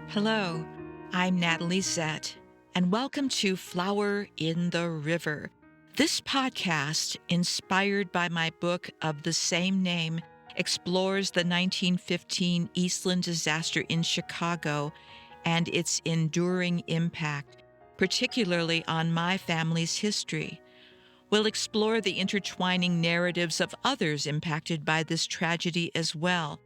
Hello, I'm Natalie Zett, and welcome to Flower in the River. This podcast, inspired by my book of the same name, explores the 1915 Eastland disaster in Chicago and its enduring impact, particularly on my family's history. We'll explore the intertwining narratives of others impacted by this tragedy as well,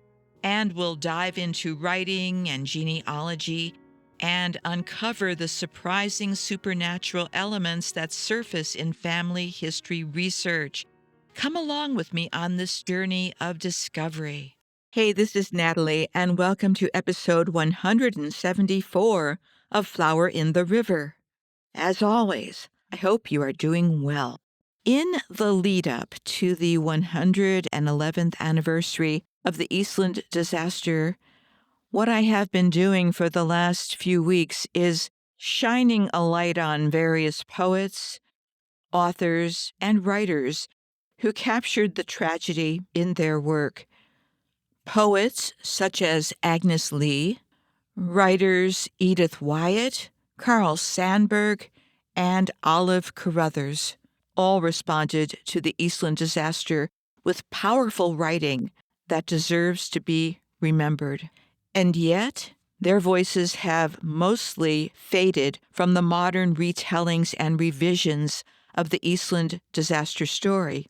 and we'll dive into writing and genealogy and uncover the surprising supernatural elements that surface in family history research. Come along with me on this journey of discovery. Hey, this is Natalie, and welcome to episode 174 of Flower in the River. As always, I hope you are doing well. In the lead up to the 111th anniversary of the Eastland disaster, what I have been doing for the last few weeks is shining a light on various poets, authors, and writers who captured the tragedy in their work. Poets such as Agnes Lee, writers Edith Wyatt, Carl Sandburg, and Olive Carruthers all responded to the Eastland disaster with powerful writing that deserves to be remembered. And yet, their voices have mostly faded from the modern retellings and revisions of the Eastland disaster story.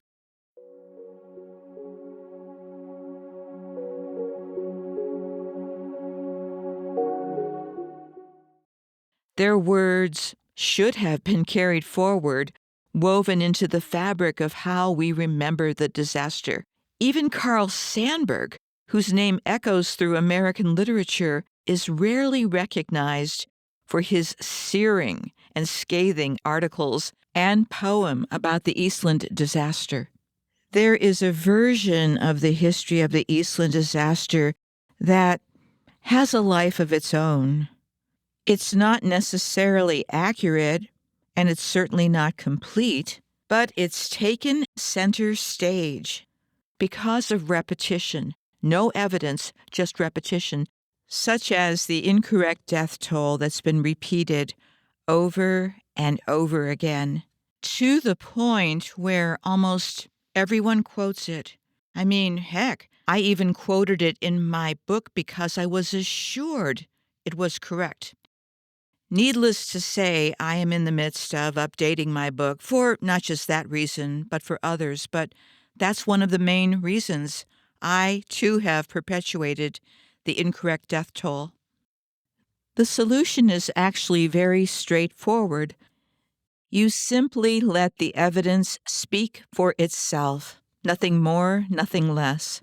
Their words should have been carried forward, woven into the fabric of how we remember the disaster. Even Carl Sandburg, whose name echoes through American literature, is rarely recognized for his searing and scathing articles and poem about the Eastland disaster. There is a version of the history of the Eastland disaster that has a life of its own. It's not necessarily accurate, and it's certainly not complete, but it's taken center stage because of repetition. No evidence, just repetition, such as the incorrect death toll that's been repeated over and over again, to the point where almost everyone quotes it. I mean, heck, I even quoted it in my book because I was assured it was correct. Needless to say, I am in the midst of updating my book for not just that reason, but for others. But that's one of the main reasons. I, too, have perpetuated the incorrect death toll. The solution is actually very straightforward. You simply let the evidence speak for itself. Nothing more, nothing less.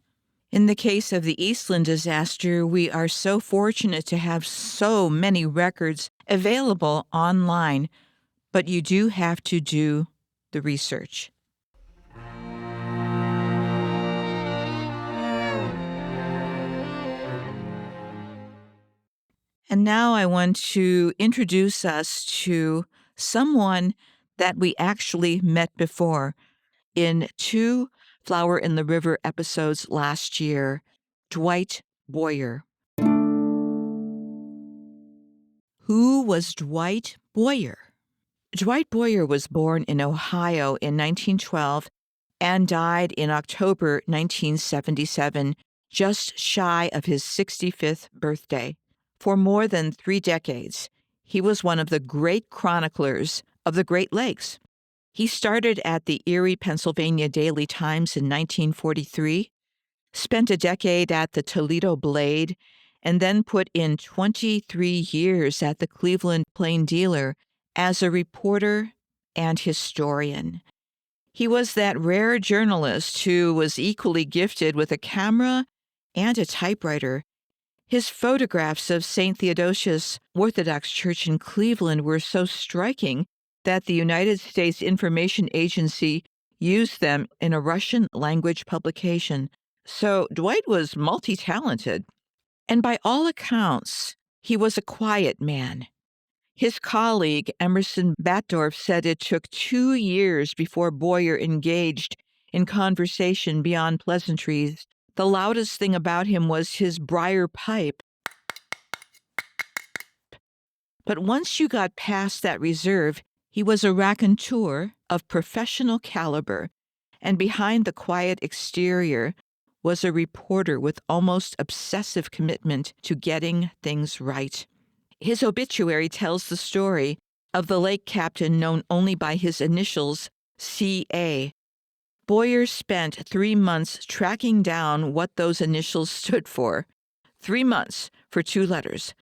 In the case of the Eastland disaster, we are so fortunate to have so many records available online, but you do have to do the research. And now I want to introduce us to someone that we actually met before in 2 Flower in the River episodes last year, Dwight Boyer. Who was Dwight Boyer? Dwight Boyer was born in Ohio in 1912 and died in October 1977, just shy of his 65th birthday. For more than 3 decades, he was one of the great chroniclers of the Great Lakes. He started at the Erie, Pennsylvania Daily Times in 1943, spent a decade at the Toledo Blade, and then put in 23 years at the Cleveland Plain Dealer as a reporter and historian. He was that rare journalist who was equally gifted with a camera and a typewriter. His photographs of St. Theodosius Orthodox Church in Cleveland were so striking that the United States Information Agency used them in a Russian language publication. So Dwight was multi-talented. And by all accounts, he was a quiet man. His colleague, Emerson Batdorf, said it took 2 years before Boyer engaged in conversation beyond pleasantries. The loudest thing about him was his briar pipe. But once you got past that reserve, he was a raconteur of professional caliber, and behind the quiet exterior was a reporter with almost obsessive commitment to getting things right. His obituary tells the story of the lake captain known only by his initials, C.A. Boyer spent 3 months tracking down what those initials stood for. 3 months for 2 letters.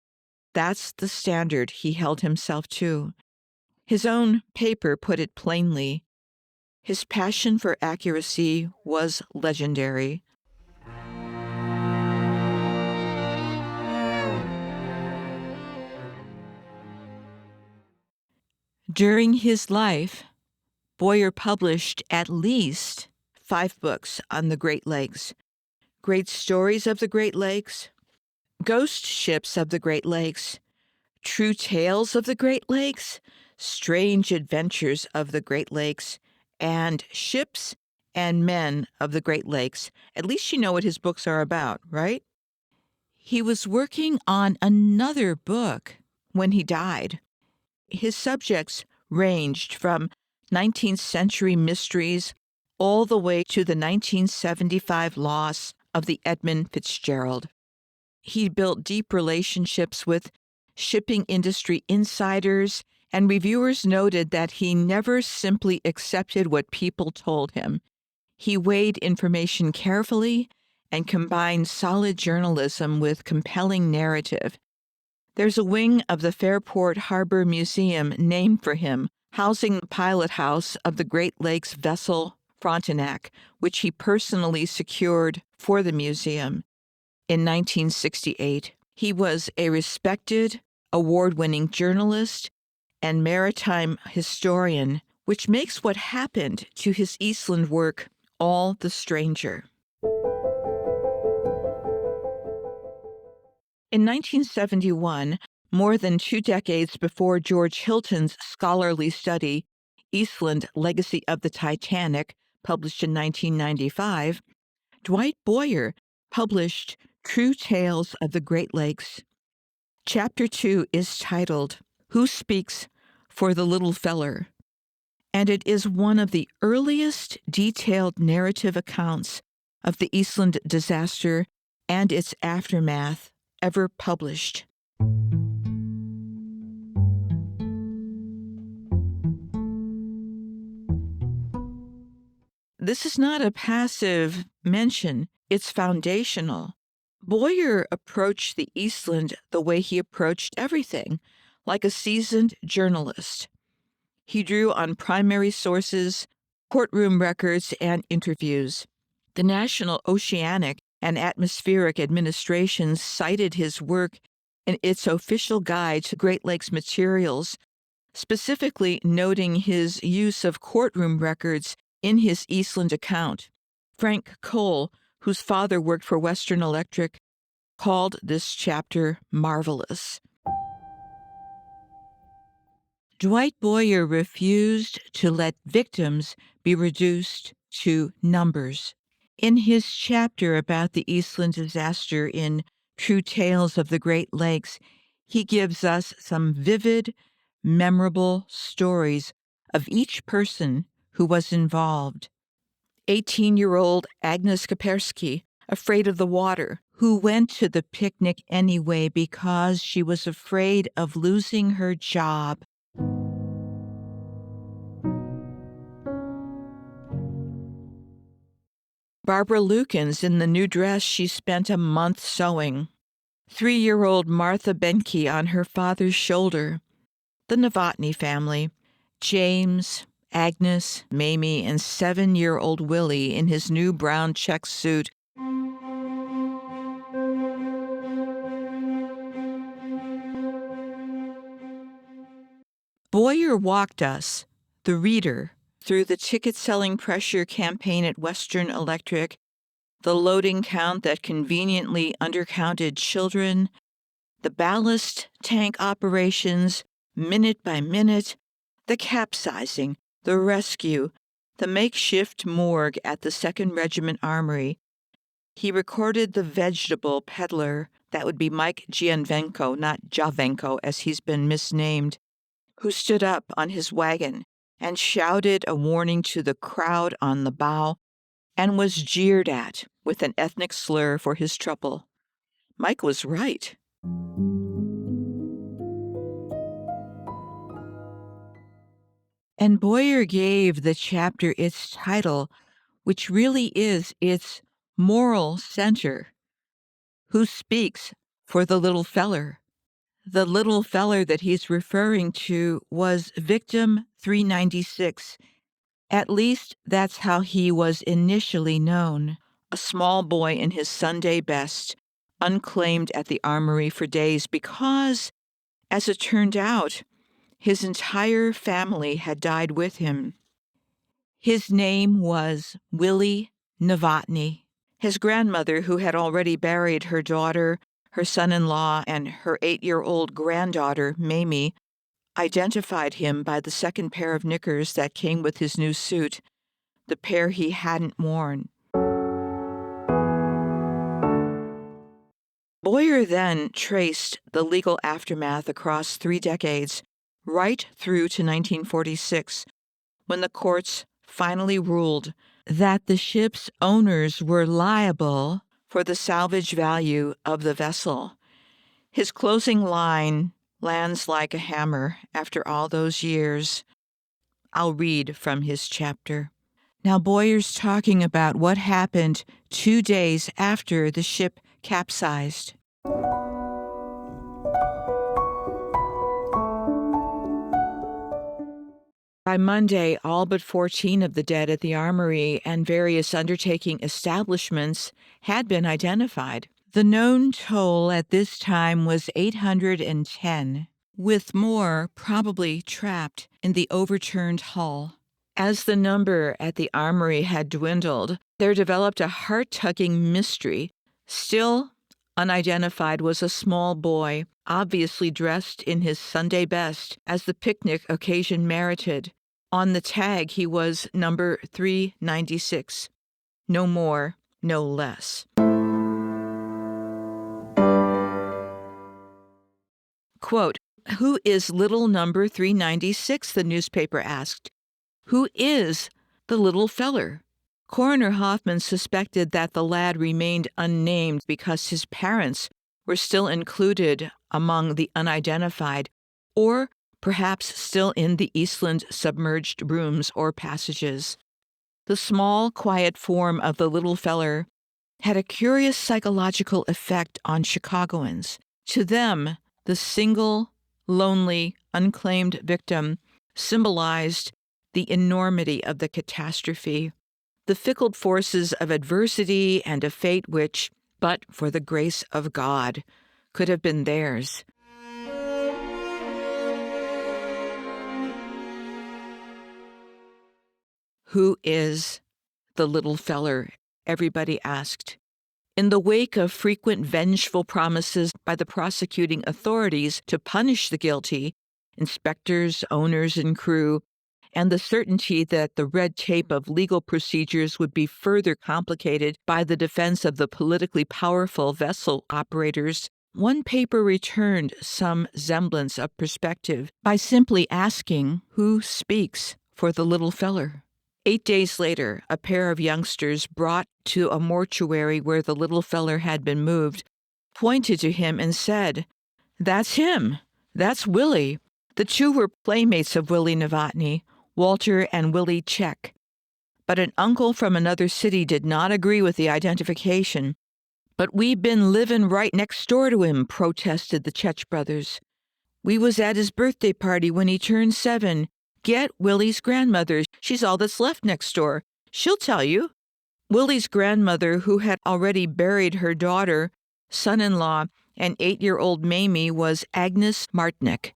That's the standard he held himself to. His own paper put it plainly. His passion for accuracy was legendary. During his life, Boyer published at least 5 books on the Great Lakes. Great Stories of the Great Lakes, Ghost Ships of the Great Lakes, True Tales of the Great Lakes, Strange Adventures of the Great Lakes, and Ships and Men of the Great Lakes. At least you know what his books are about, right? He was working on another book when he died. His subjects ranged from 19th century mysteries all the way to the 1975 loss of the Edmund Fitzgerald. He built deep relationships with shipping industry insiders, and reviewers noted that he never simply accepted what people told him. He weighed information carefully and combined solid journalism with compelling narrative. There's a wing of the Fairport Harbor Museum named for him, housing the pilot house of the Great Lakes vessel Frontenac, which he personally secured for the museum. In 1968, he was a respected, award-winning journalist and maritime historian, which makes what happened to his Eastland work all the stranger. In 1971, more than 2 decades before George Hilton's scholarly study, Eastland, Legacy of the Titanic, published in 1995, Dwight Boyer published True Tales of the Great Lakes. Chapter 2 is titled, Who Speaks for the Little Feller? And it is one of the earliest detailed narrative accounts of the Eastland disaster and its aftermath ever published. This is not a passive mention, it's foundational. Boyer approached the Eastland the way he approached everything, like a seasoned journalist. He drew on primary sources, courtroom records, and interviews. The National Oceanic and Atmospheric Administration cited his work in its official guide to Great Lakes materials, specifically noting his use of courtroom records in his Eastland account. Frank Cole, whose father worked for Western Electric, called this chapter marvelous. Dwight Boyer refused to let victims be reduced to numbers. In his chapter about the Eastland disaster in True Tales of the Great Lakes, he gives us some vivid, memorable stories of each person who was involved. 18-year-old Agnes Kapersky, afraid of the water, who went to the picnic anyway because she was afraid of losing her job. Barbara Lukens in the new dress she spent a month sewing. 3-year-old Martha Benke on her father's shoulder. The Novotny family. James, Agnes, Mamie, and 7-year-old Willie in his new brown check suit. Boyer walked us, the reader, through the ticket-selling pressure campaign at Western Electric, the loading count that conveniently undercounted children, the ballast tank operations, minute by minute, the capsizing, the rescue, the makeshift morgue at the 2nd Regiment Armory. He recorded the vegetable peddler, that would be Mike Gianvenko, not Javenko as he's been misnamed, who stood up on his wagon and shouted a warning to the crowd on the bow and was jeered at with an ethnic slur for his trouble. Mike was right. And Boyer gave the chapter its title, which really is its moral center. Who speaks for the little feller? The little feller that he's referring to was victim 396. At least that's how he was initially known. A small boy in his Sunday best, unclaimed at the armory for days because, as it turned out, his entire family had died with him. His name was Willie Novotny. His grandmother, who had already buried her daughter, her son-in-law, and her 8-year-old granddaughter, Mamie, identified him by the second pair of knickers that came with his new suit, the pair he hadn't worn. Boyer then traced the legal aftermath across 3 decades, right through to 1946, when the courts finally ruled that the ship's owners were liable for the salvage value of the vessel. His closing line lands like a hammer after all those years. I'll read from his chapter. Now Boyer's talking about what happened 2 days after the ship capsized. By Monday, all but 14 of the dead at the armory and various undertaking establishments had been identified. The known toll at this time was 810, with more probably trapped in the overturned hull. As the number at the armory had dwindled, there developed a heart-tugging mystery. Still unidentified was a small boy, obviously dressed in his Sunday best, as the picnic occasion merited. On the tag, he was number 396. No more, no less. Quote, "Who is little number 396?" the newspaper asked. "Who is the little feller?" Coroner Hoffman suspected that the lad remained unnamed because his parents were still included among the unidentified, or perhaps still in the Eastland submerged rooms or passages. The small, quiet form of the little feller had a curious psychological effect on Chicagoans. To them, the single, lonely, unclaimed victim symbolized the enormity of the catastrophe, the fickle forces of adversity and a fate which, but for the grace of God, could have been theirs. Who is the little feller? Everybody asked. In the wake of frequent vengeful promises by the prosecuting authorities to punish the guilty, inspectors, owners, and crew, and the certainty that the red tape of legal procedures would be further complicated by the defense of the politically powerful vessel operators, one paper returned some semblance of perspective by simply asking, "Who speaks for the little feller?" 8 days later, a pair of youngsters brought to a mortuary where the little feller had been moved pointed to him and said, "That's him. That's Willie." The two were playmates of Willie Novotny, Walter and Willie Czech. But an uncle from another city did not agree with the identification. "But we been livin' right next door to him," protested the Czech brothers. "We was at his birthday party when he turned 7. Get Willie's grandmother. She's all that's left next door. She'll tell you." Willie's grandmother, who had already buried her daughter, son-in-law, and 8-year-old Mamie, was Agnes Martinick,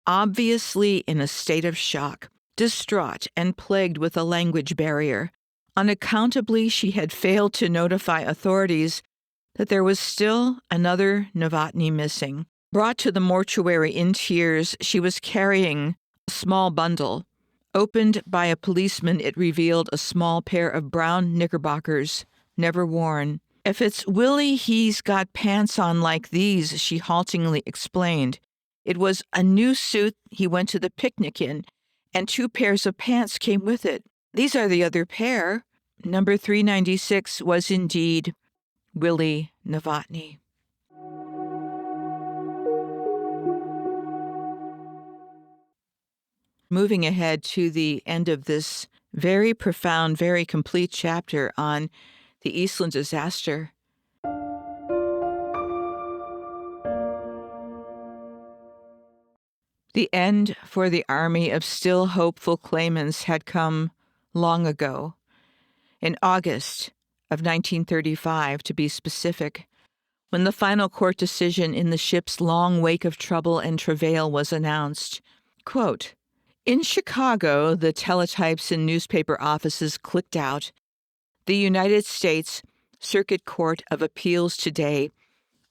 obviously in a state of shock, distraught and plagued with a language barrier. Unaccountably, she had failed to notify authorities that there was still another Novotny missing. Brought to the mortuary in tears, she was carrying a small bundle. Opened by a policeman, it revealed a small pair of brown knickerbockers, never worn. If it's Willie, he's got pants on like these, she haltingly explained. It was a new suit he went to the picnic in, and 2 pairs of pants came with it. These are the other pair. Number 396 was indeed Willie Novotny. Moving ahead to the end of this very profound, very complete chapter on the Eastland disaster. The end for the army of still hopeful claimants had come long ago, in August of 1935, to be specific, when the final court decision in the ship's long wake of trouble and travail was announced. Quote, "In Chicago, the teletypes in newspaper offices clicked out. The United States Circuit Court of Appeals today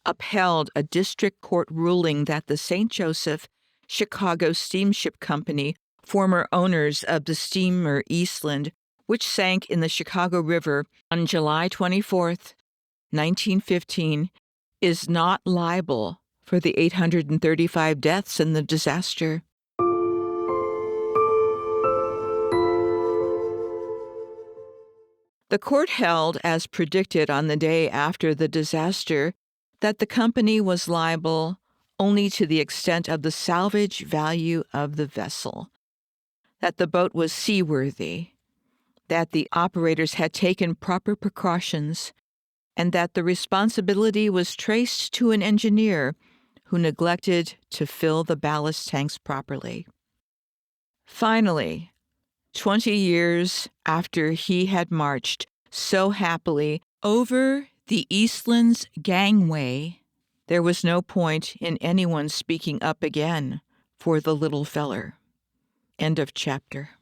upheld a district court ruling that the St. Joseph Chicago Steamship Company, former owners of the steamer Eastland, which sank in the Chicago River on July 24th, 1915, is not liable for the 835 deaths in the disaster." The court held, as predicted on the day after the disaster, that the company was liable only to the extent of the salvage value of the vessel, that the boat was seaworthy, that the operators had taken proper precautions, and that the responsibility was traced to an engineer who neglected to fill the ballast tanks properly. Finally, 20 years after he had marched so happily over the Eastland's gangway, there was no point in anyone speaking up again for the little feller. End of chapter.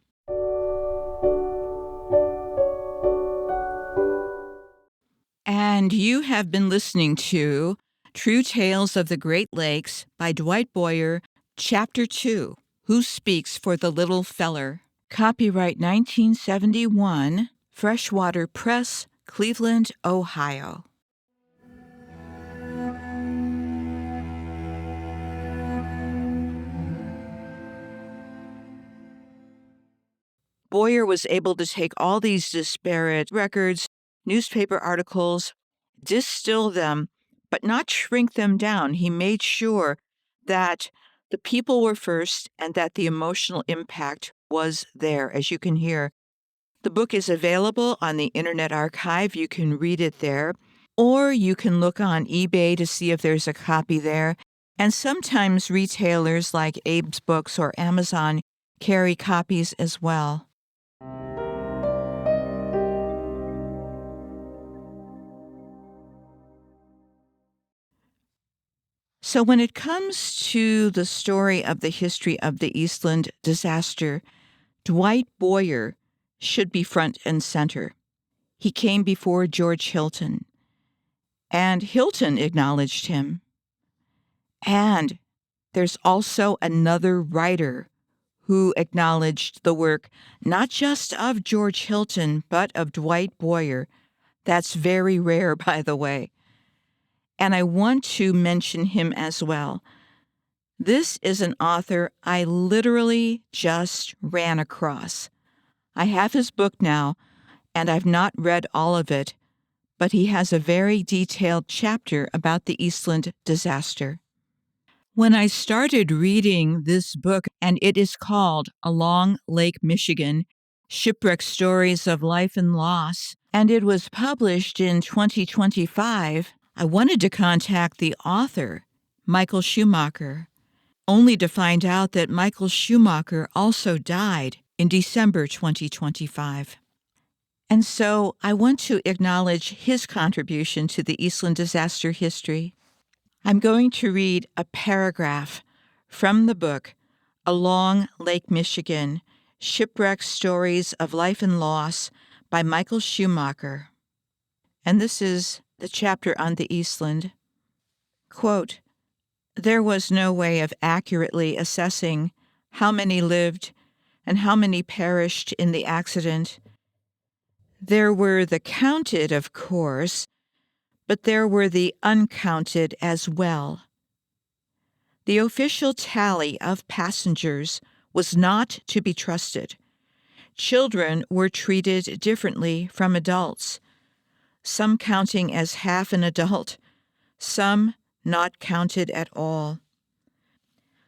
And you have been listening to True Tales of the Great Lakes by Dwight Boyer, Chapter 2, Who Speaks for the Little Feller? Copyright 1971, Freshwater Press, Cleveland, Ohio. Boyer was able to take all these disparate records, newspaper articles, distill them, but not shrink them down. He made sure that the people were first and that the emotional impact was there, as you can hear. The book is available on the Internet Archive. You can read it there, or you can look on eBay to see if there's a copy there. And sometimes retailers like Abe's Books or Amazon carry copies as well. So when it comes to the story of the history of the Eastland disaster, Dwight Boyer should be front and center. He came before George Hilton, and Hilton acknowledged him. And there's also another writer who acknowledged the work not just of George Hilton, but of Dwight Boyer. That's very rare, by the way. And I want to mention him as well. This is an author I literally just ran across. I have his book now, and I've not read all of it, but he has a very detailed chapter about the Eastland disaster. When I started reading this book, and it is called Along Lake Michigan, Shipwreck Stories of Life and Loss, and it was published in 2025, I wanted to contact the author, Michael Schumacher, only to find out that Michael Schumacher also died in December 2025. And so I want to acknowledge his contribution to the Eastland disaster history. I'm going to read a paragraph from the book, Along Lake Michigan, Shipwreck Stories of Life and Loss by Michael Schumacher. And this is the chapter on the Eastland. Quote, "There was no way of accurately assessing how many lived and how many perished in the accident. There were the counted, of course, but there were the uncounted as well. The official tally of passengers was not to be trusted. Children were treated differently from adults, some counting as half an adult, some not counted at all.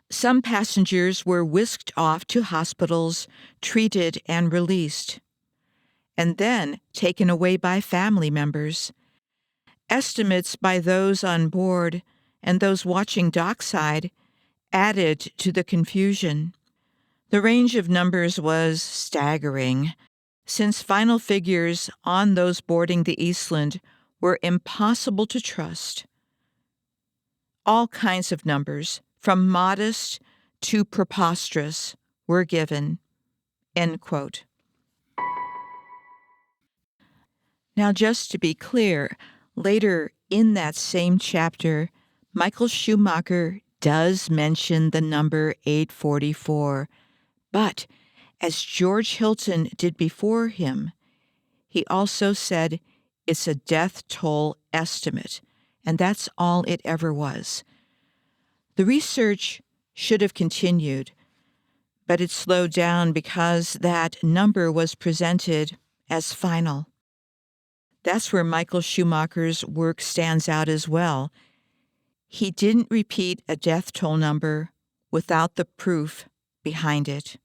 Some passengers were whisked off to hospitals, treated and released, and then taken away by family members. Estimates by those on board and those watching dockside added to the confusion. The range of numbers was staggering, since final figures on those boarding the Eastland were impossible to trust. All kinds of numbers, from modest to preposterous, were given. End quote. Now, just to be clear, later in that same chapter, Michael Schumacher does mention the number 844, but as George Hilton did before him, he also said it's a death toll estimate, and that's all it ever was. The research should have continued, but it slowed down because that number was presented as final. That's where Michael Schumacher's work stands out as well. He didn't repeat a death toll number without the proof behind it.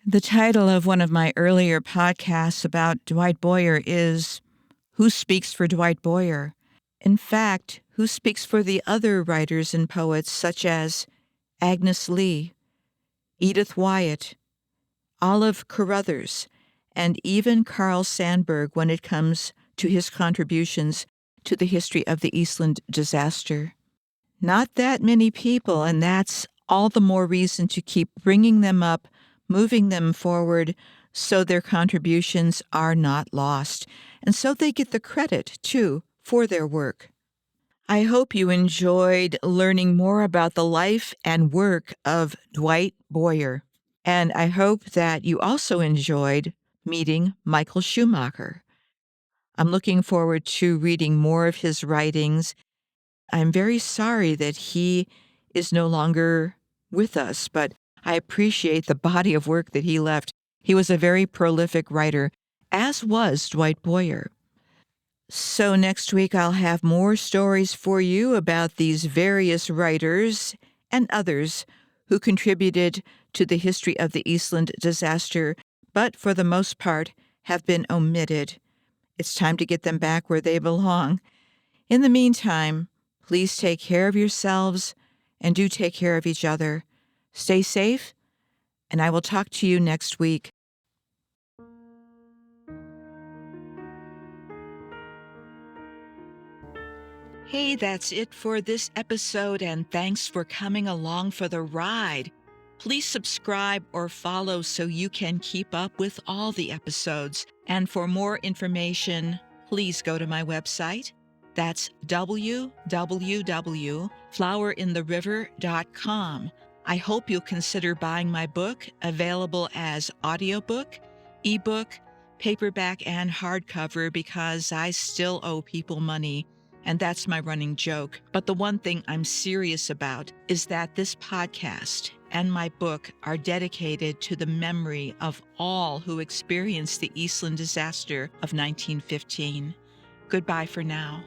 The title of one of my earlier podcasts about Dwight Boyer is Who Speaks for Dwight Boyer? In fact, who speaks for the other writers and poets such as Agnes Lee, Edith Wyatt, Olive Carruthers, and even Carl Sandburg when it comes to his contributions to the history of the Eastland disaster? Not that many people, and that's all the more reason to keep bringing them up, moving them forward so their contributions are not lost, and so they get the credit, too, for their work. I hope you enjoyed learning more about the life and work of Dwight Boyer, and I hope that you also enjoyed meeting Michael Schumacher. I'm looking forward to reading more of his writings. I'm very sorry that he is no longer with us, but I appreciate the body of work that he left. He was a very prolific writer, as was Dwight Boyer. So next week I'll have more stories for you about these various writers and others who contributed to the history of the Eastland disaster, but for the most part have been omitted. It's time to get them back where they belong. In the meantime, please take care of yourselves and do take care of each other. Stay safe, and I will talk to you next week. Hey, that's it for this episode, and thanks for coming along for the ride. Please subscribe or follow so you can keep up with all the episodes. And for more information, please go to my website. That's www.flowerintheriver.com. I hope you'll consider buying my book, available as audiobook, ebook, paperback, and hardcover, because I still owe people money, and that's my running joke. But the one thing I'm serious about is that this podcast and my book are dedicated to the memory of all who experienced the Eastland disaster of 1915. Goodbye for now.